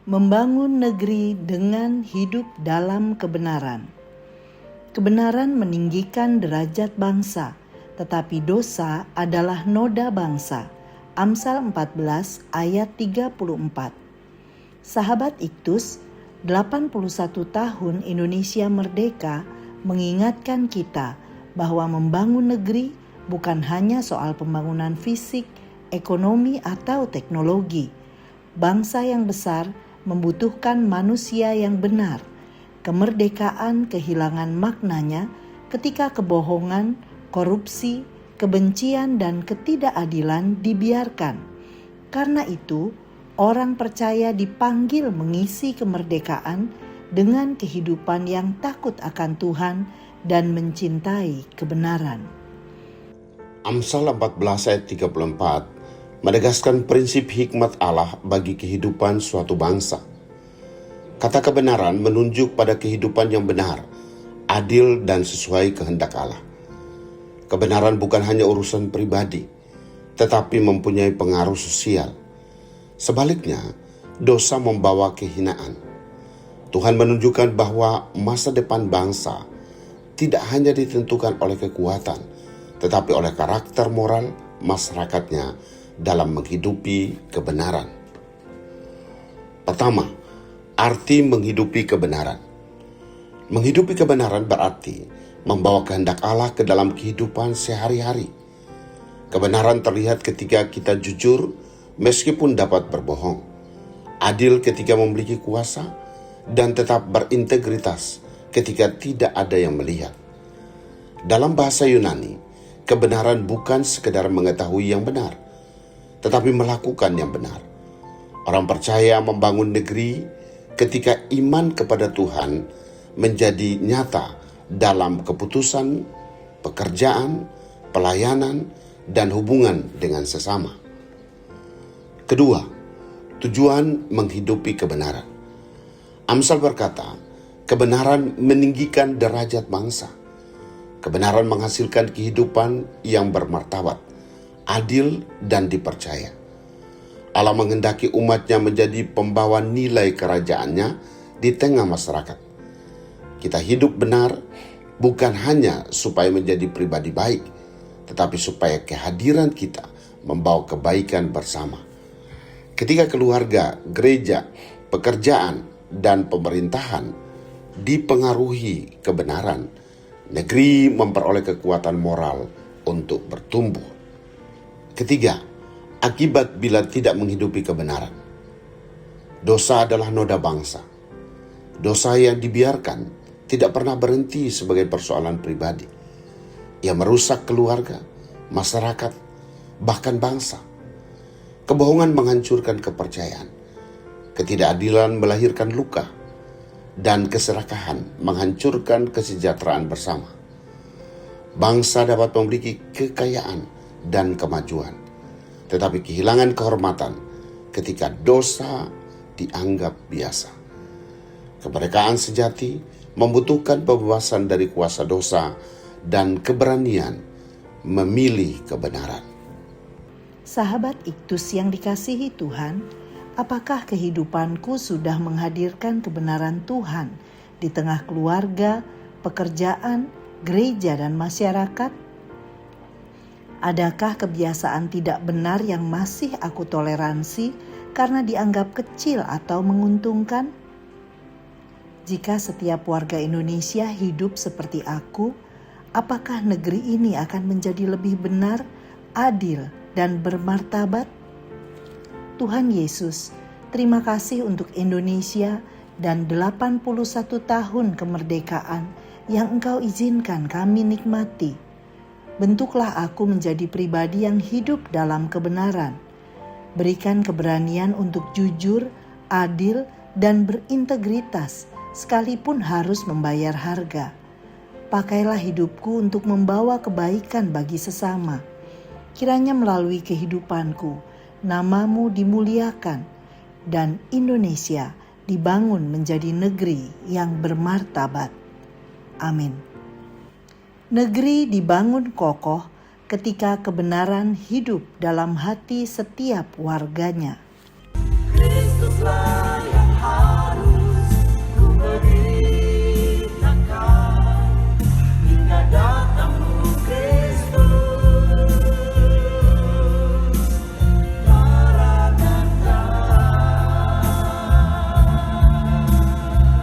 Membangun negeri dengan hidup dalam kebenaran. Kebenaran meninggikan derajat bangsa, tetapi dosa adalah noda bangsa. Amsal 14 ayat 34. Sahabat Iktus, 81 tahun Indonesia merdeka mengingatkan kita bahwa membangun negeri bukan hanya soal pembangunan fisik, ekonomi, atau teknologi. Bangsa yang besar membutuhkan manusia yang benar. Kemerdekaan kehilangan maknanya ketika kebohongan, korupsi, kebencian, dan ketidakadilan dibiarkan. Karena itu, orang percaya dipanggil mengisi kemerdekaan dengan kehidupan yang takut akan Tuhan dan mencintai kebenaran. Amsal 14 ayat 34 menegaskan prinsip hikmat Allah bagi kehidupan suatu bangsa. Kata kebenaran menunjuk pada kehidupan yang benar, adil, dan sesuai kehendak Allah. Kebenaran bukan hanya urusan pribadi, tetapi mempunyai pengaruh sosial. Sebaliknya, dosa membawa kehinaan. Tuhan menunjukkan bahwa masa depan bangsa tidak hanya ditentukan oleh kekuatan, tetapi oleh karakter moral masyarakatnya dalam menghidupi kebenaran. Pertama, arti menghidupi kebenaran. Menghidupi kebenaran berarti membawa kehendak Allah ke dalam kehidupan sehari-hari. Kebenaran terlihat ketika kita jujur meskipun dapat berbohong, adil ketika memiliki kuasa, dan tetap berintegritas ketika tidak ada yang melihat. Dalam bahasa Yunani, kebenaran bukan sekedar mengetahui yang benar, tetapi melakukan yang benar. Orang percaya membangun negeri ketika iman kepada Tuhan menjadi nyata dalam keputusan, pekerjaan, pelayanan, dan hubungan dengan sesama. Kedua, tujuan menghidupi kebenaran. Amsal berkata, kebenaran meninggikan derajat bangsa. Kebenaran menghasilkan kehidupan yang bermartabat, adil, dan dipercaya. Allah menghendaki umatnya menjadi pembawa nilai kerajaannya di tengah masyarakat. Kita hidup benar bukan hanya supaya menjadi pribadi baik, tetapi supaya kehadiran kita membawa kebaikan bersama. Ketika keluarga, gereja, pekerjaan, dan pemerintahan dipengaruhi kebenaran, negeri memperoleh kekuatan moral untuk bertumbuh. Ketiga, akibat bila tidak menghidupi kebenaran. Dosa adalah noda bangsa. Dosa yang dibiarkan tidak pernah berhenti sebagai persoalan pribadi. Ia merusak keluarga, masyarakat, bahkan bangsa. Kebohongan menghancurkan kepercayaan. Ketidakadilan melahirkan luka, dan keserakahan menghancurkan kesejahteraan bersama. Bangsa dapat memiliki kekayaan dan kemajuan, tetapi kehilangan kehormatan ketika dosa dianggap biasa. Kemerdekaan sejati membutuhkan pembebasan dari kuasa dosa dan keberanian memilih kebenaran. Sahabat Iktus yang dikasihi Tuhan, apakah kehidupanku sudah menghadirkan kebenaran Tuhan di tengah keluarga, pekerjaan, gereja, dan masyarakat? Adakah kebiasaan tidak benar yang masih aku toleransi karena dianggap kecil atau menguntungkan? Jika setiap warga Indonesia hidup seperti aku, apakah negeri ini akan menjadi lebih benar, adil, dan bermartabat? Tuhan Yesus, terima kasih untuk Indonesia dan 81 tahun kemerdekaan yang Engkau izinkan kami nikmati. Bentuklah aku menjadi pribadi yang hidup dalam kebenaran. Berikan keberanian untuk jujur, adil, dan berintegritas, sekalipun harus membayar harga. Pakailah hidupku untuk membawa kebaikan bagi sesama. Kiranya melalui kehidupanku, namamu dimuliakan, dan Indonesia dibangun menjadi negeri yang bermartabat. Amin. Negeri dibangun kokoh ketika kebenaran hidup dalam hati setiap warganya. Kristuslah